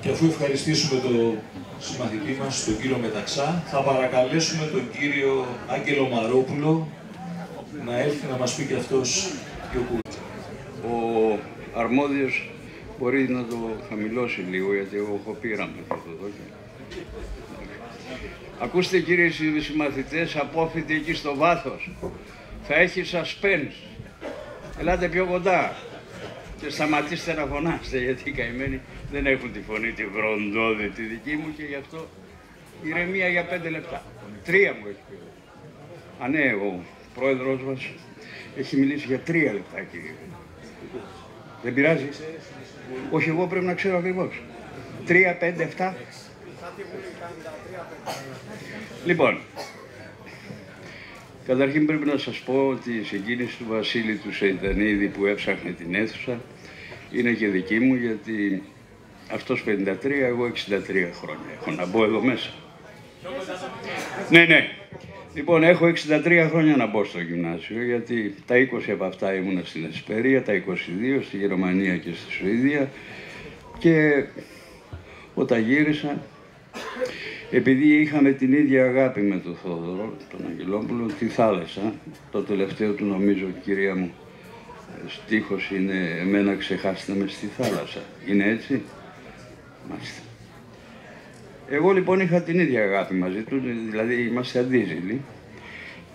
Και αφού ευχαριστήσουμε τον συμμαθητή μας, τον κύριο Μεταξά, θα παρακαλέσουμε τον κύριο Άγγελο Μαρόπουλο να έλθει να μας πει και αυτός δύο κουβέντες. Ο αρμόδιος μπορεί να το χαμηλώσει λίγο, γιατί εγώ έχω πείραμα και το δω. Ακούστε κύριοι συμμαθητές, απόφοιτοι εκεί στο βάθος. Θα έχει suspense. Ελάτε πιο κοντά και σταματήστε να φωνάστε, γιατί οι καημένοι δεν έχουν τη φωνή τη βροντόδη τη δική μου και γι' αυτό ηρεμία για 5 λεπτά. 3 μου έχει πει. Α, ναι, ο πρόεδρος μας έχει μιλήσει για 3 λεπτά, κύριε. Δεν πειράζει. Όχι, εγώ πρέπει να ξέρω ακριβώς. 3, 5, 7. Λοιπόν, καταρχήν πρέπει να σας πω ότι η συγκίνηση του Βασίλη του Σεϊτανίδη που έψαχνε την αίθουσα είναι και δική μου, γιατί αυτός 53, εγώ 63 χρόνια έχω να μπω εδώ μέσα. Ναι, ναι. Λοιπόν, έχω 63 χρόνια να μπω στο γυμνάσιο, γιατί τα 20 από αυτά ήμουνα στην Εσπερία, τα 22 στη Γερμανία και στη Σουηδία, και όταν γύρισα, επειδή είχαμε την ίδια αγάπη με τον Θόδωρο, τον Αγγελόπουλο, τη θάλασσα, το τελευταίο του νομίζω, κυρία μου, στίχος είναι «Εμένα ξεχάστε με στη θάλασσα». Είναι έτσι? Μάλιστα. Εγώ λοιπόν είχα την ίδια αγάπη μαζί του, δηλαδή είμαστε αντίζηλοι,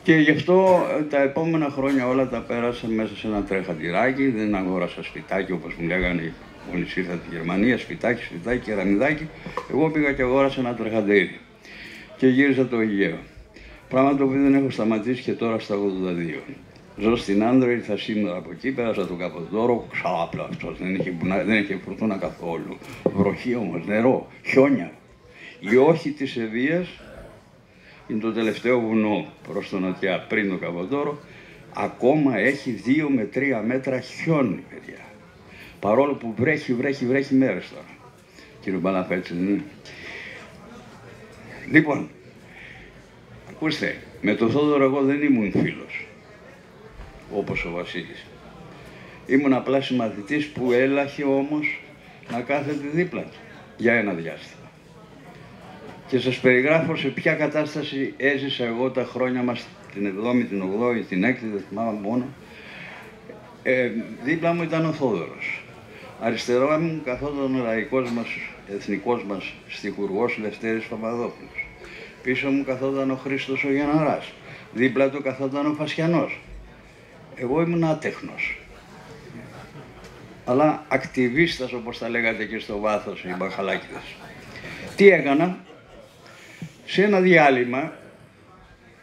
και γι' αυτό τα επόμενα χρόνια όλα τα πέρασα μέσα σε ένα τρέχαντηράκι, δεν αγόρασα σπιτάκι όπως μου λέγανε μόλις ήρθα στη Γερμανία, σπιτάκι, κεραμιδάκι. Εγώ πήγα και αγόρασα ένα τρεχαντήρι και γύρισα το Αιγαίο. Πράγμα το οποίο δεν έχω σταματήσει και τώρα στα 82. Ζω στην Άνδρα, ήρθα σήμερα από εκεί, πέρασα τον Καποδόρο, ξάπλαστος, δεν είχε φουρτούνα καθόλου. Βροχή όμως, νερό, χιόνια. Η όχη της Ευβοίας είναι το τελευταίο βουνό προς τον νοτιά πριν το Καποδόρο, ακόμα έχει 2 με 3 μέτρα χιόνι, παιδιά. Παρόλο που βρέχει μέρες τώρα. Κύριε Μπαλαφέτση, δεν είναι? Λοιπόν, ακούστε, με τον Θόδωρο εγώ δεν ήμουν φίλος, όπως ο Βασίλης. Ήμουν απλά συμμαθητής που έλαχε όμως να κάθεται δίπλα του για ένα διάστημα. Και σας περιγράφω σε ποια κατάσταση έζησα εγώ τα χρόνια μας, την 7η, την 8η, την 6η, δεν θυμάμαι μόνο. Δίπλα μου ήταν ο Θόδωρος. Αριστερά μου καθόταν ο λαϊκός μας, εθνικός μας στιχουργός Λευτέρης Παπαδόπουλος. Πίσω μου καθόταν ο Χρήστος ο Γεναράς. Δίπλα του καθόταν ο Φασιανός. Εγώ ήμουν άτεχνος. Αλλά ακτιβίστας, όπως τα λέγατε και στο βάθος οι μπαχαλάκηδες. Τι έκανα? Σε ένα διάλειμμα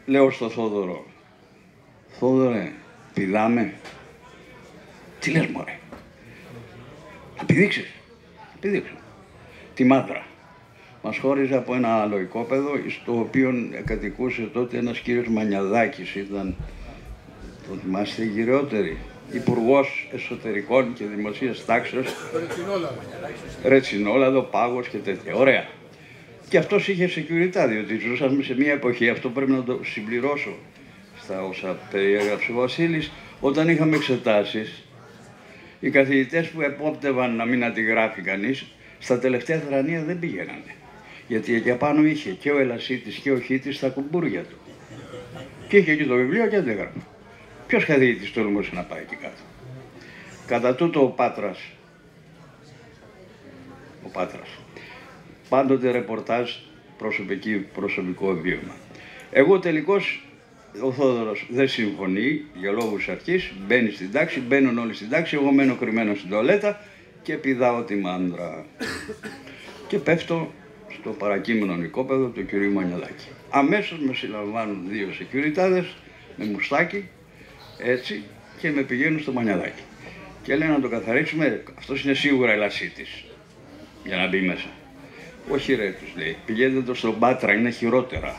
λέω στο Θόδωρο, «Θόδωρε, πηδάμε?» «Τι λες μωρέ?» «Θα πηδήξεις?» «Θα πηδήξω». Τη Μάντρα. Μας χώριζε από ένα άλλο οικόπεδο, στο οποίο κατοικούσε τότε ένας κύριος Μανιαδάκης, ήταν, το θυμάστε, γυρεότερη, υπουργός εσωτερικών και δημοσίας τάξεως. Ρετσινόλαδο, Πάγος και τέτοια. Ωραία. Και αυτός είχε security, διότι ζούσαμε σε μια εποχή, αυτό πρέπει να το συμπληρώσω στα όσα περιέγραψε ο Βασίλης, όταν είχαμε εξετάσεις, οι καθηγητές που επόπτευαν να μην αντιγράφει κανείς, στα τελευταία θρανία δεν πήγαινανε. Γιατί εκεί απάνω είχε και ο Ελασίτης και ο Χίτης τα κουμπούρια του. Και είχε και το βιβλίο και αντίγραφε. Ποιος καθηγητής τολμούσε να πάει εκεί κάτω? Κατά τούτο ο Πάτρας. Πάντοτε ρεπορτάζ, προσωπικό βίωμα. Εγώ τελικώς, ο Θόδωρος δεν συμφωνεί για λόγους αρχής, μπαίνει στην τάξη, μπαίνουν όλοι στην τάξη, εγώ μένω κρυμμένος στην τουαλέτα και πηδάω τη Μάντρα. Και πέφτω στο παρακείμενο οικόπεδο του κυρίου Μανιαδάκη. Αμέσως με συλλαμβάνουν 2 σεκιουριτάδες με μουστάκι, έτσι, και με πηγαίνουν στο Μανιαδάκη. Και λένε να το καθαρίσουμε, αυτός είναι σίγουρα Ελασίτης, για να μπει μέσα. Όχι ρε, τους λέει, πηγαίνετε το στον Πάτρα, είναι χειρότερα.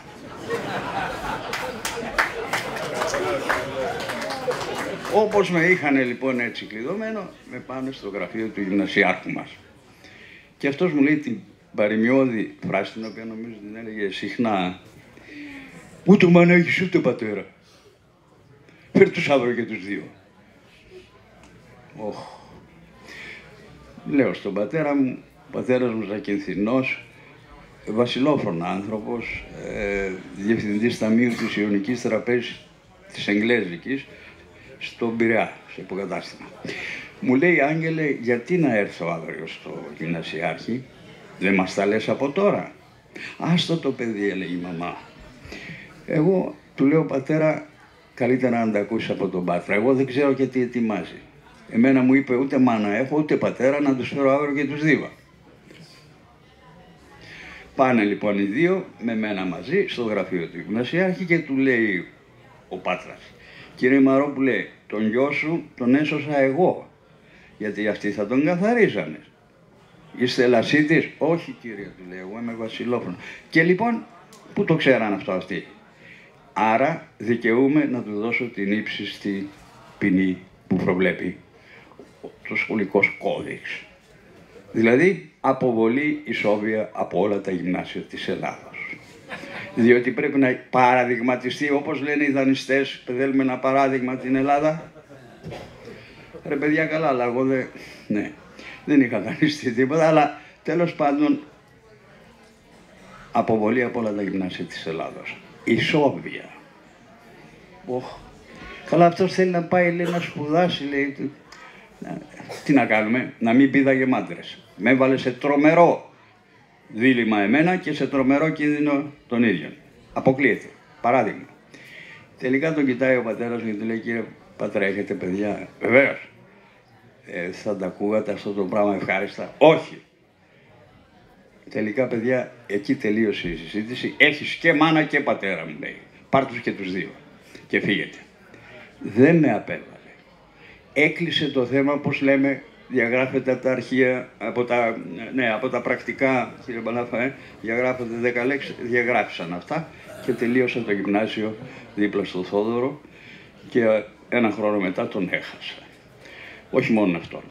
Όπως με είχαν λοιπόν έτσι κλειδωμένο, με πάνε στο γραφείο του γυμνασιάρχου μας. Και αυτός μου λέει την παροιμιώδη φράση, την οποία νομίζω την έλεγε συχνά, «Ούτε μάνα έχεις ούτε πατέρα. Φέρ' τους αύριο και τους 2». Λέω στον πατέρα μου, πατέρας μου Ζακυνθινός, βασιλόφρονα άνθρωπος, διευθυντής ταμείου της Ιωνικής Τραπέζης της Εγγλέζικης, στον Πειραιά, σε υποκατάστημα. Μου λέει, Άγγελε, γιατί να έρθω αύριο στο γυμνασιάρχη, δεν μας τα λες από τώρα? Άστο το παιδί, έλεγε η μαμά. Εγώ του λέω, πατέρα, καλύτερα να τα ακούσεις από τον Πάτρα. Εγώ δεν ξέρω και τι ετοιμάζει. Εμένα μου είπε, ούτε μάνα έχω, ούτε πατέρα, να τους φέρω αύριο και τους δίβα. Πάνε λοιπόν οι δύο με μένα μαζί στο γραφείο του γυμνασιάρχη και του λέει ο Πάτρας, κύριε Μαρόπουλε, τον γιο σου τον έσωσα εγώ, γιατί αυτοί θα τον καθαρίζανε. Είστε λασίτης? Όχι κύριε, του λέει, εγώ είμαι βασιλόφωνο. Και λοιπόν, πού το ξέραν αυτό αυτοί? Άρα δικαιούμαι να του δώσω την ύψιστη ποινή που προβλέπει το σχολικός κώδικς. Δηλαδή, αποβολή ισόβια από όλα τα γυμνάσια της Ελλάδος. Διότι πρέπει να παραδειγματιστεί, όπως λένε οι δανειστές, θέλουμε ένα παράδειγμα την Ελλάδα. Ρε παιδιά, καλά, αλλά εγώ δεν είχα δανειστεί τίποτα, αλλά τέλος πάντων, αποβολή από όλα τα γυμνάσια της Ελλάδος. Ισόβια. Καλά, αυτός θέλει να πάει, λέει, να σπουδάσει, λέει. Τι να κάνουμε, να μην πήδαγε μάντρες. Με έβαλε σε τρομερό δίλημμα εμένα και σε τρομερό κίνδυνο τον ίδιο. Αποκλείεται. Παράδειγμα. Τελικά τον κοιτάει ο πατέρας μου και του λέει, κύριε πατέρα, έχετε παιδιά? Βεβαίως. Θα τα ακούγατε αυτό το πράγμα ευχάριστα? Όχι. Τελικά, παιδιά, εκεί τελείωσε η συζήτηση. Έχεις και μάνα και πατέρα, μου λέει. Πάρ' τους και τους δύο και φύγετε. Δεν με απέβαλε. Έκλεισε το θέμα, πώς λέμε, διαγράφεται από τα αρχεία, από τα πρακτικά, κύριε Μπαλάφα, διαγράφονται 10 λέξεις, διαγράφησαν αυτά και τελείωσα το γυμνάσιο δίπλα στο Θόδωρο και ένα χρόνο μετά τον έχασα. Όχι μόνο αυτόν,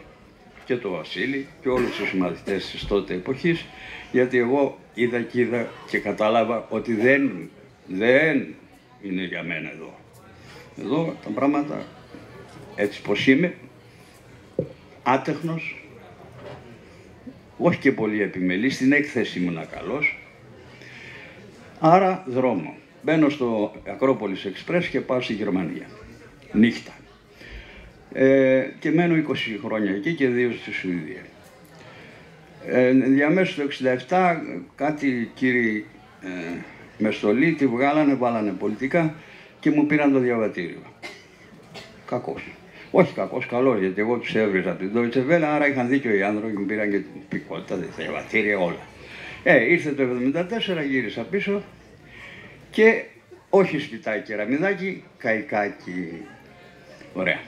και τον Βασίλη και όλους τους μαθητές της τότε εποχής, γιατί εγώ είδα και κατάλαβα ότι δεν είναι για μένα εδώ. Εδώ τα πράγματα, έτσι πως είμαι, άτεχνος, όχι και πολύ επιμελής, στην έκθεση ήμουνα καλός, άρα δρόμο. Μπαίνω στο Ακρόπολης Εξπρές και πάω στη Γερμανία, νύχτα. Και μένω 20 χρόνια εκεί και 2 στη Σουηδία. Διαμέσου το 67 κάτι κύριοι με στολή τη βγάλανε, βάλανε πολιτικά και μου πήραν το διαβατήριο. Κακός. Όχι κακός, καλός, γιατί εγώ τους έβριζα από την Deutsche Welle, άρα είχαν δίκιο οι άνθρωποι και μου πήραν και την υπηκότητα, τα διαβατήρια, όλα. Ήρθε το 1974, γύρισα πίσω και όχι σπιτάκι κεραμιδάκι, καϊκάκι. Ωραία.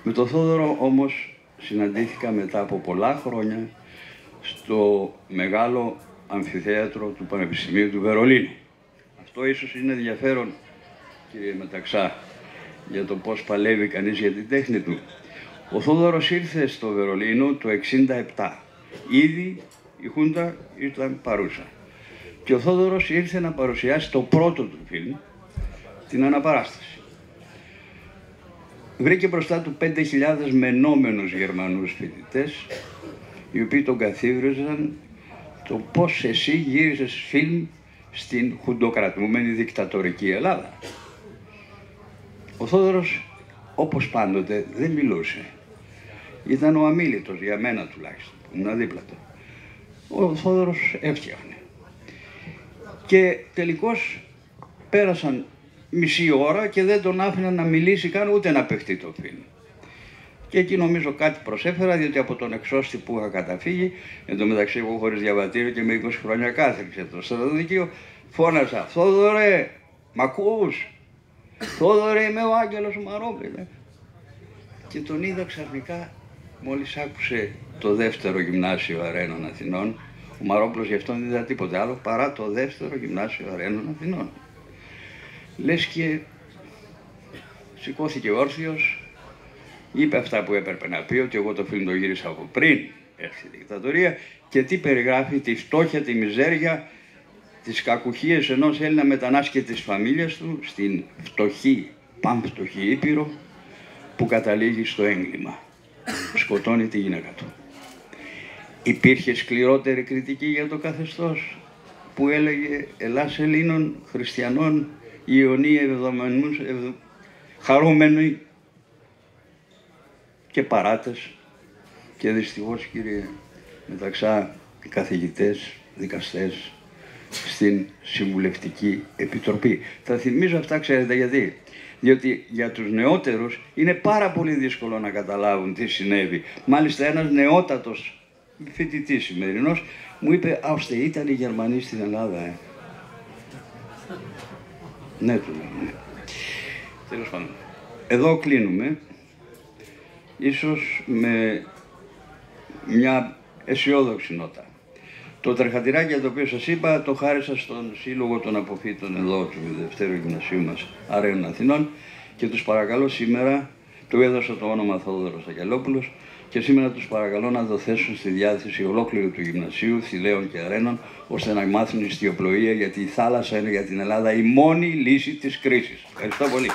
Με τον Θόδωρο όμως συναντήθηκα μετά από πολλά χρόνια στο μεγάλο αμφιθέατρο του Πανεπιστημίου του Βερολίνου. Αυτό ίσως είναι ενδιαφέρον, κύριε Μεταξά, για το πώς παλεύει κανείς για την τέχνη του. Ο Θόδωρος ήρθε στο Βερολίνο το 1967. Ήδη η Χούντα ήταν παρούσα. Και ο Θόδωρος ήρθε να παρουσιάσει το πρώτο του φιλμ, την Αναπαράσταση. Βρήκε μπροστά του 5.000 μενόμενους Γερμανούς φοιτητές, οι οποίοι τον καθίβριζαν το πώς εσύ γύριζες φιλμ στην χουντοκρατούμενη δικτατορική Ελλάδα. Ο Θόδωρος, όπως πάντοτε, δεν μιλούσε. Ήταν ο αμίλητος, για μένα τουλάχιστον, που ήμουν δίπλα του. Ο Θόδωρος έφτιαχνε. Και τελικώς πέρασαν μισή ώρα και δεν τον άφηναν να μιλήσει καν, ούτε να παιχτεί το φιλμ. Και εκεί νομίζω κάτι προσέφερα, διότι από τον εξώστη που είχα καταφύγει, εν τω μεταξύ εγώ χωρίς διαβατήριο και με 20 χρόνια κάθριξε το στρατοδικείο, φώνασα, Θόδωρε, μ' ακούς? Θόδωρε, είμαι ο Άγγελος Μαρόπουλος. Και τον είδα ξαφνικά, μόλις άκουσε το δεύτερο γυμνάσιο Αρένων Αθηνών. Ο Μαρόπουλος γι' αυτόν δεν είδα τίποτε άλλο παρά το δεύτερο γυμνάσιο Αρένων Αθηνών. Λες και σηκώθηκε όρθιος, είπε αυτά που έπρεπε να πει, ότι εγώ το φιλμ το γύρισα από πριν έρθει η δικτατορία και τι περιγράφει, τη φτώχεια, τη μιζέρια, τις κακουχίες ενός Έλληνα μετανάστη και της φαμίλιας του στην φτωχή, πανφτωχή Ήπειρο που καταλήγει στο έγκλημα. Σκοτώνει τη γυναίκα του. Υπήρχε σκληρότερη κριτική για το καθεστώς που έλεγε «Ελλάς Ελλήνων, χριστιανών, Ιωνίοι ευδομενούς, χαρούμενοι και παράτες». Και δυστυχώς, κύριε Μεταξά, οι καθηγητές, δικαστές στην Συμβουλευτική Επιτροπή. Θα θυμίζω αυτά, ξέρετε γιατί? Διότι για τους νεότερους είναι πάρα πολύ δύσκολο να καταλάβουν τι συνέβη. Μάλιστα ένας νεότατος φοιτητής σημερινός μου είπε «Άουστε, ήταν οι Γερμανοί στην Ελλάδα, Ναι, του λέω, ναι. Τέλος πάντων. Εδώ κλείνουμε, ίσως με μια αισιόδοξη νότα. Το τρεχατηράκι για το οποίο σας είπα το χάρισα στον Σύλλογο των Αποφύτων εδώ του Δευτέρου Γυμνασίου μας Αραίων Αθηνών και τους παρακαλώ σήμερα, του έδωσα το όνομα Θόδωρος Αγγελόπουλος και σήμερα τους παρακαλώ να το θέσουν στη διάθεση ολόκληρου του Γυμνασίου, Θηλαίων και Αραίνων, ώστε να μάθουν ιστιοπλοεία, γιατί η θάλασσα είναι για την Ελλάδα η μόνη λύση της κρίσης. Ευχαριστώ πολύ.